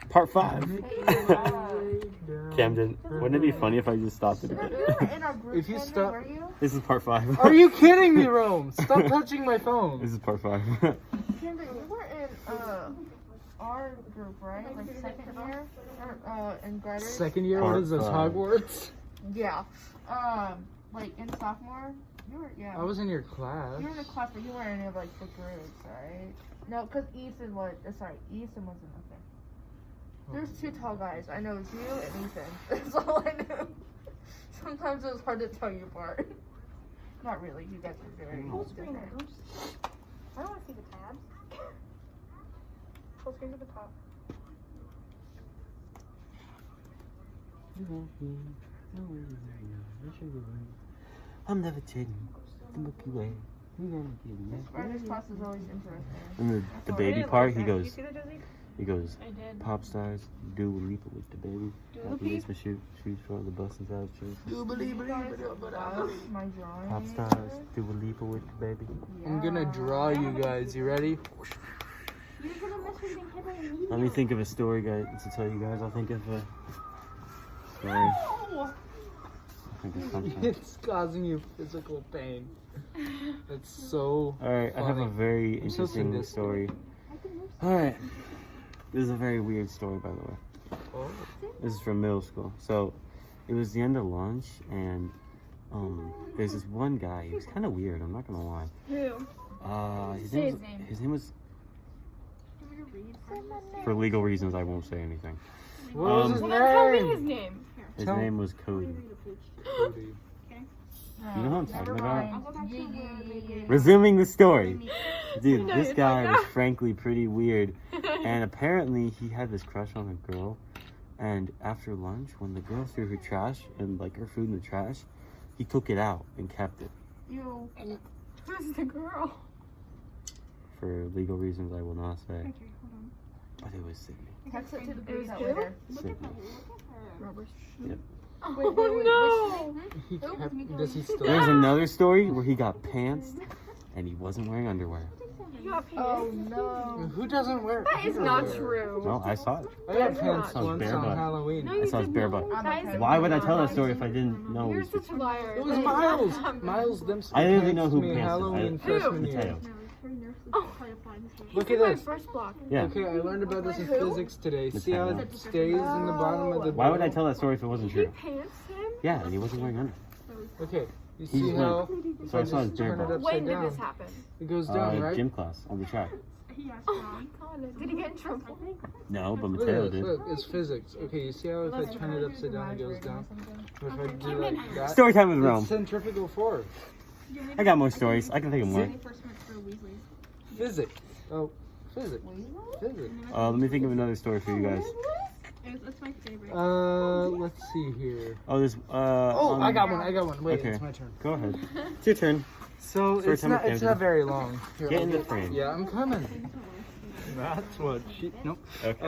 Part 5. Camden, wouldn't it be funny if I just stopped it again? If you stop. This is part 5. Are you kidding me, Rome? Stop touching my phone. This is part 5. Camden, we were in our group, right? Like second year, in Graders. Second year, what is this, Hogwarts? Yeah. Like in sophomore, you were I was in your class. You were in a class, but you weren't in any of like the groups, right? No, because Ethan was. Ethan wasn't up there. There's 2 tall guys. I know it's you and Ethan. That's all I knew. Sometimes it was hard to tell you apart. Not really. You guys are very different. I don't want to see the tabs. Full screen to the top. I'm levitating the Milky Way. Graders class is always interesting. And the baby part, he goes, I did. pop stars, do leap it with the baby. Happy for shoot for the bus inside shoes. My drawing. Pop stars, do a leap with the baby. I'm gonna draw you guys. You ready? You're gonna miss reading Hidden Media. Let me think of a story, guys, to tell you guys. I'll think of a story. I think of something. It's causing you physical pain. That's so. Alright, I have a funny. very I'm so interesting sadistic. story. Alright. This is a very weird story, by the way. Oh. This is from middle school. So, it was the end of lunch, and there's this one guy. He was kind of weird, I'm not gonna lie. Who? His Say name his was, name. his name was, for legal reasons, I won't say anything. What was his Well, then tell me name? his name. His Tell- name was Cody. Cody. You know what I'm talking about? I'll go back to the Resuming the story. Dude, No, this you're guy not. was frankly pretty weird. And apparently he had this crush on a girl. And after lunch, when the girl threw her trash and like her food in the trash, he took it out and kept it. You. Who's the girl? For legal reasons I will not say. Okay, hold on. But it was Sydney. Text it to the It group was chat who? later. Sydney. Robert. Yep. Oh Wait, no! He kept, does he still? There's another story where he got pantsed and he wasn't wearing underwear. You got pants? Oh no. Who doesn't wear? That is not underwear? true. No, I saw it. I got That's pants not once bare on butt. Halloween. No, I you saw his did bare not. butt. That is Why would I not tell that right. story if I didn't know? You're It was such a liar. It was That is Miles. not- Miles Dempsey. I didn't even know pantsed who me pantsed Halloween it. freshman Who? year. Mateo. Oh. Look He's at in my this. first block. Yeah. Okay, I learned about this in Who? physics today. See how Mateo. it stays in the bottom of the. Why would I barrel? tell that story if it wasn't He true? pants him? Yeah, and he wasn't wearing underwear. Okay, you He see just how So I saw his bare turn it butt. upside When did down? this happen? It goes down, right? Gym class on the track. Oh my god. Did he get in trouble? No, but Look Mateo at this. did. Look, it's physics. Okay, you see how if I turn it upside down, it goes down? If I do like that, Story time with it's Rome. centrifugal force. I got more stories. I can think of more. Physics. Oh, physics. Physics. Let me think of another story for you guys. That's my favorite. Let's see here. Oh, this. Oh, I got one. I got one. Wait, Okay. it's my turn. Go ahead. It's your turn. So Story it's time with not. It's Camden. not very long. Here, Get I'll in the frame. Yeah, I'm coming. That's what she. Nope. Okay.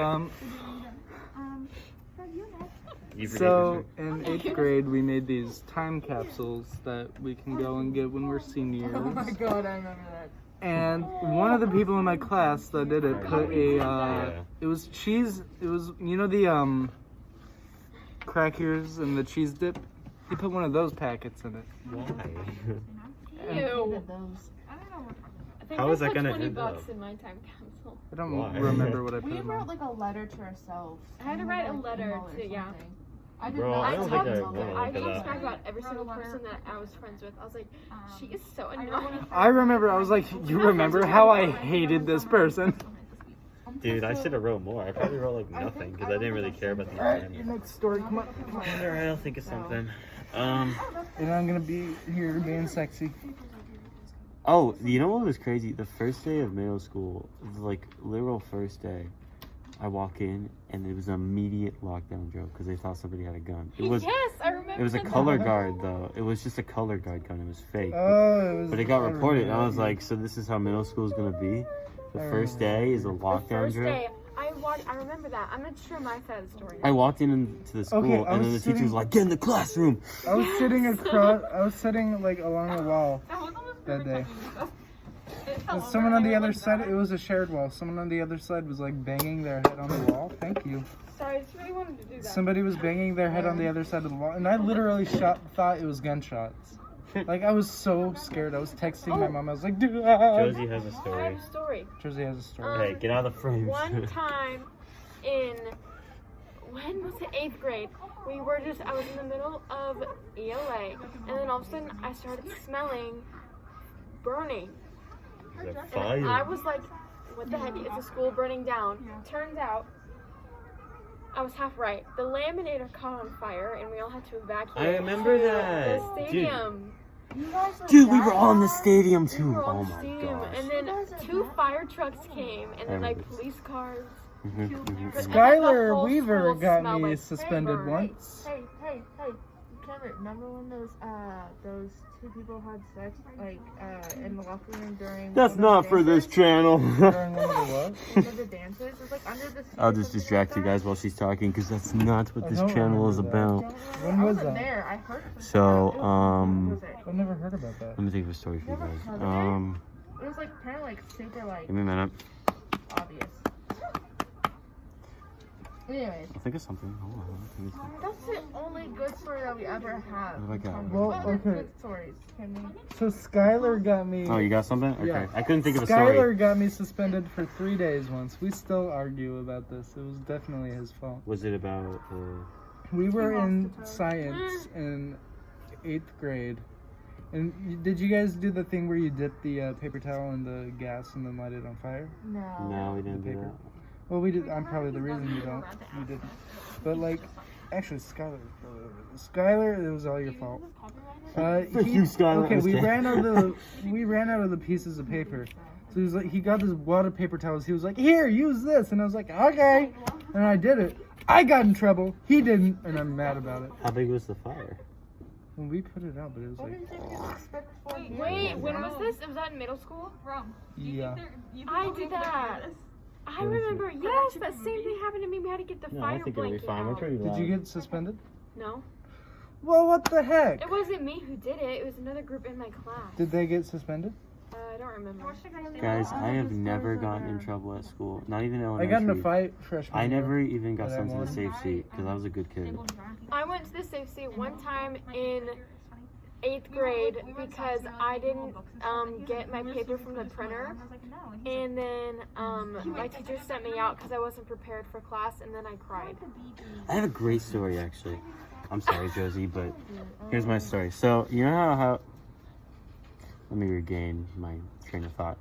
You forget So your in 8th grade, we made these time capsules that we can go and get when we're seniors. Oh my god, I remember that. And one of the people in my class that did it put a. Yeah. It was cheese. It was the crackers and the cheese dip. He put one of those packets in it. Why? Ew. Those. I don't know. I think How I is that put gonna 20 end bucks up? in my time capsule. I don't Why? remember what I put We in wrote mine. like a letter to ourselves. I had to And write a like, letter email it or to- yeah. something. I did Bro, not. I don't think I wrote wanna a letter. I look at talked that. about every single person that I was friends with. I was like, she is so annoying. I remember. I was like, you remember how I hated this person? Dude, I should have wrote more. I probably wrote like nothing because I didn't really care about the Alright, your exam. next story. Come on. Alright, I'll think of something. And I'm gonna be here being sexy. Oh, you know what was crazy? The first day of middle school, like literal first day, I walk in and it was an immediate lockdown joke because they thought somebody had a gun. It was Yes, I remember. it was a color guard though. It was just a color guard gun. It was fake. Oh, it was. But it got reported and I was like, so this is how middle school is gonna be? The first day is a The lockdown first drill. day, I remember that. I'm not sure my side of the story. I walked into the school Okay, I and then the was teacher was sitting- like, get in the classroom. I was sitting across. I was sitting like along the wall That was almost that day. Someone on the other side, it was a shared wall. Someone on the other side was like banging their head on the wall. Thank you. Sorry, I just really wanted to do that. Somebody was banging their head on the other side of the wall, and I literally thought it was gunshots. Like, I was so scared. I was texting my mom. I was like, dude. Josie has a I story. have a story. Josie has a story. Hey, get out of the frame. One time in, when was it, 8th grade, I was in the middle of ELA, and then all of a sudden I started smelling burning. Is that And I fire? was like, what the heck, is the school burning down? Turns out, I was half right. The laminator caught on fire, and we all had to evacuate I remember to that. the stadium. You guys were Dude, we that were all in the bad? stadium We too. were on Oh the my stadium, gosh. and then 2 fire trucks came, and then like remember. police cars. Mhm, mhm, mhm. The Skylar whole Weaver school got smelled me like suspended burn. once. Hey, Cameron, remember when those 2 people had sex, like, in the locker room during That's one of not the for this dances? channel. During one of the what? One of the dances? It was like under the seat I'll or just something distract like you that. guys while she's talking because that's not what I this don't channel is remember that. about. Don't remember. When I was wasn't that? there. I heard from So, someone. What was it? I've never heard about that. Let me think of a story for you Never guys. heard of it? It was like kind of like super like Give me a minute. obvious. Anyways, I'll think of something. Hold on. I'll think of something. that's the only good story that we ever have. What have I got? Well, What other okay. good stories can we? So Skylar got me. Oh, you got something? Okay. Yeah. I couldn't think of a story. Skylar got me suspended for 3 days once. We still argue about this. It was definitely his fault. Was it about? We were in science in 8th grade. And did you guys do the thing where you dip the paper towel in the gas and then light it on fire? No. No, we didn't do paper. that. Well, we did. I'm probably the reason you don't. You didn't. But like, actually, Skylar, it was all your fault. Frick you, Skylar. Okay, we Okay. ran out of the pieces of paper. So he was like, he got this wad of paper towels. He was like, here, use this, and I was like, okay, and I did it. I got in trouble. He didn't, and I'm mad about it. How big was the fire? Well, we put it out, but it was What like, did you expect for here? Wait, when was this? Was that in middle school? yeah. I did that. I remember, yes, that same thing happened to me. We had to get the No, I fire think it'll be blanket fine. We're out. pretty Did loud. you get suspended? No, Well, what the heck? it wasn't me who did it. It was another group in my class. Did they get suspended? I don't remember. Guys, I have never gotten in trouble at school. Not even I elementary. got in a fight freshman I year. never even got But I sent to the won. safe seat because I was a good kid. I went to the safe seat one time in 8th grade because I didn't get my paper from the printer, and then my teacher sent me out because I wasn't prepared for class, and then I cried. I have a great story actually. I'm sorry, Josie, but here's my story. So you know how let me regain my train of thought.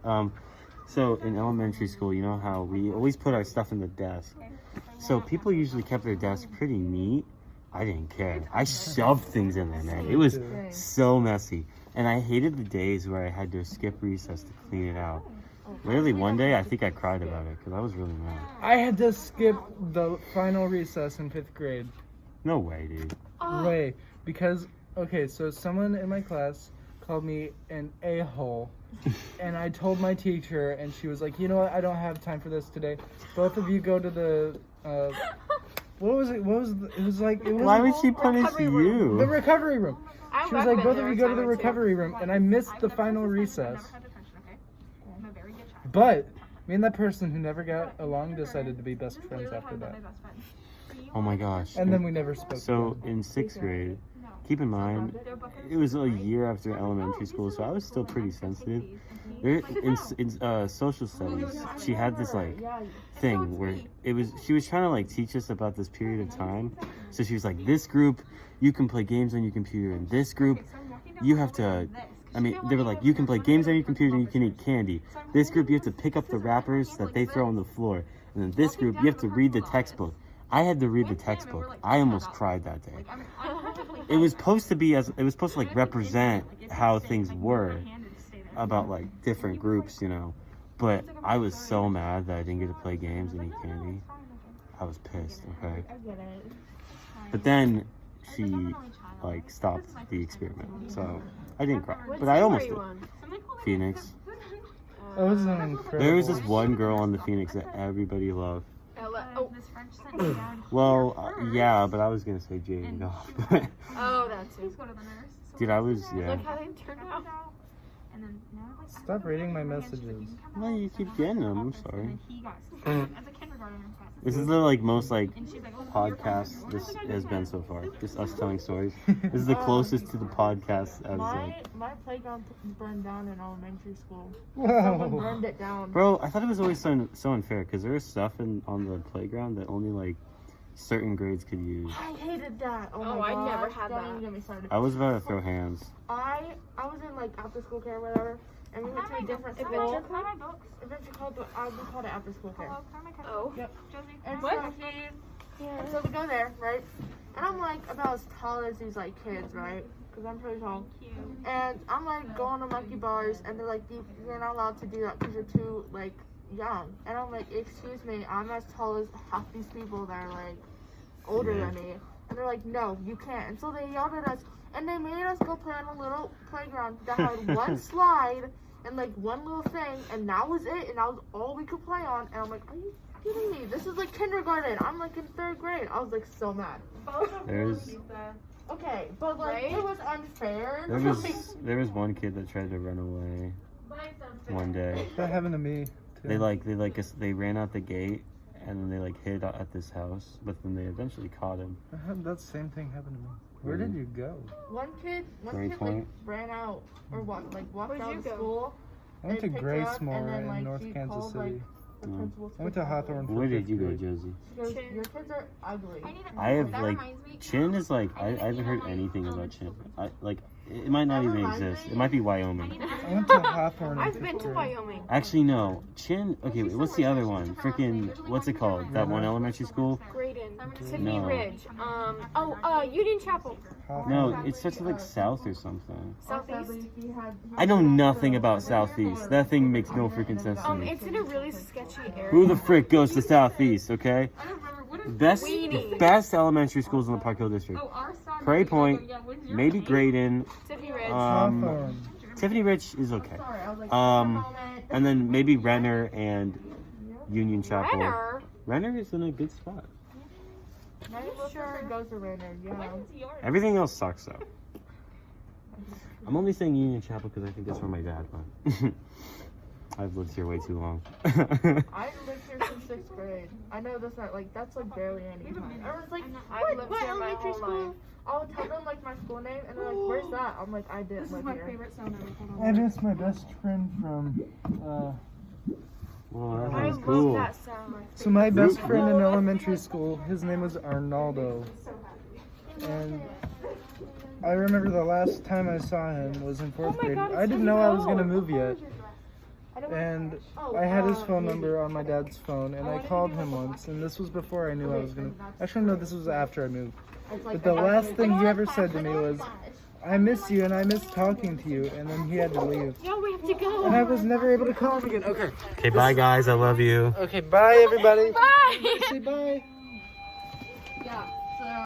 So in elementary school, you know how we always put our stuff in the desk. So people usually kept their desk pretty neat. I didn't care. I shoved things in there, man. It was so messy. And I hated the days where I had to skip recess to clean it out. Literally one day, I think I cried about it because I was really mad. I had to skip the final recess in 5th grade. No way, dude. Oh, Way. Because, okay, so someone in my class called me an a-hole. And I told my teacher, and she was like, you know what, I don't have time for this today. Both of you go to the, what was it? It was like, it was Why would she punish Recovery room. the you? recovery room. I She was like, recommend both there of you a go to the time or two. recovery room. And I missed the final recess. But me and that person who never got along decided to be best friends after that. Oh my gosh. And then we never spoke So again. in 6th grade, keep in mind, it was a year after elementary school, so I was still pretty sensitive. There, in social studies, she had this like thing where she was trying to like teach us about this period of time. So she was like, this group, you can play games on your computer, and this group, you have to. I mean, they were like, you can play games on your computer and you can eat candy. This group, you have to pick up the wrappers that they throw on the floor. And then this group, you have to read the textbook. I had to read the textbook. I almost cried that day. It was supposed to like represent how things were about like different groups, you know. But I was so mad that I didn't get to play games and eat candy. I was pissed, okay? I get it. But then she like stopped the experiment. So I didn't cry. What But I team almost were you did. on? Phoenix. That was an incredible. There was this one girl on the Phoenix that everybody loved. Oh, Well, yeah, but I was gonna say Jaden Goff. oh, that's it. Dude, I was, yeah. Look how they turned out. Stop reading my messages. No, you keep getting them. I'm sorry. He got as a kindergartner. This is the like most like podcast this has been so far. Just us telling stories. This is the closest to the podcast as like. My playground burned down in elementary school. Someone Whoa. burned it down. Bro, I thought it was always so unfair because there was stuff on the playground that only like certain grades could use. I hated that. Oh, Oh, my I gosh. never had Don't that. even get me started. I was about to throw hands. I was in like after school care or whatever, and we went to a different Adventure school. Club? Adventure Club, but I would call it after school care. Oh. And What? so we go there, right? And I'm like about as tall as these like kids, right? Because I'm pretty tall. And I'm like going to monkey bars, and they're like, you're not allowed to do that because you're too like young. And I'm like, excuse me, I'm as tall as half these people that are like older Yeah. than me. And they're like, no, you can't. And so they yelled at us, and they made us go play on a little playground that had one slide and like one little thing, and that was it, and that was all we could play on. And I'm like, are you kidding me? This is like kindergarten. I'm like in 3rd grade. I was like so mad. There's Okay, but like Right? it was unfair. there was one kid that tried to run away one day. That happened to me. Too. They ran out the gate and then they like hid at this house, but then they eventually caught him. I had that same thing happen to me. Where did you go? One kid Gray like Point? ran out or walked Where'd out you of go? school. I went They to picked her up, Gracemore and then, in like, North she Kansas called, like, City. the principal's I went to Hawthorne for Where did 5th you go, grade. Josie? She goes, your kids are ugly. I have like Chin is like I haven't heard anything about Chin. It might not even exist. It might be Wyoming. I went to Hawthorne in I've 5th been to grade. Wyoming. Actually, no. Chin. Okay, wait, what's the other one? Freaking what's it called? That one elementary school? Graydon. Tiffany No. Ridge. Union Chapel. Hawthorne. No, it starts with like South or something. Southeast. I know nothing about Southeast. That thing makes no freaking sense to me. It's in a really sketchy area. Who the frick goes to Southeast? Okay. The Weenie. best elementary schools in the Park Hill District. Prairie Point, maybe Graydon. Tiffany Ridge. Hawthorne. Tiffany Ridge is okay. Sorry, I was like, Um, and then maybe Renner and Union Chapel. Renner. Renner is in a good spot. My sister goes to Renner, yeah. Everything else sucks though. I'm only saying Union Chapel because I think that's where my dad went. I've lived here way too long. I lived here since 6th grade. I know that's not like that's like barely any time. I was like, I've lived what here my elementary whole school? life. I'll tell them like my school name, and they're like, "Where's that?" I'm like, "I didn't live here." I miss my best friend from. Well, that I sounds love cool. that sound. So my best friend in elementary school, his name was Arnaldo, and I remember the last time I saw him was in 4th my grade. God, I didn't it's know I was Arnaldo. gonna move yet, and I had his phone number on my dad's phone, and I called him once, and this was before I knew I was gonna. Actually, no, this was after I moved. But the last thing he ever said to me was, "I miss you and I miss talking to you," and then he had to leave. Yo, we have to go. And I was never able to call him again. Okay. Okay, bye guys. I love you. Okay, bye everybody. Bye. Say bye. Yeah.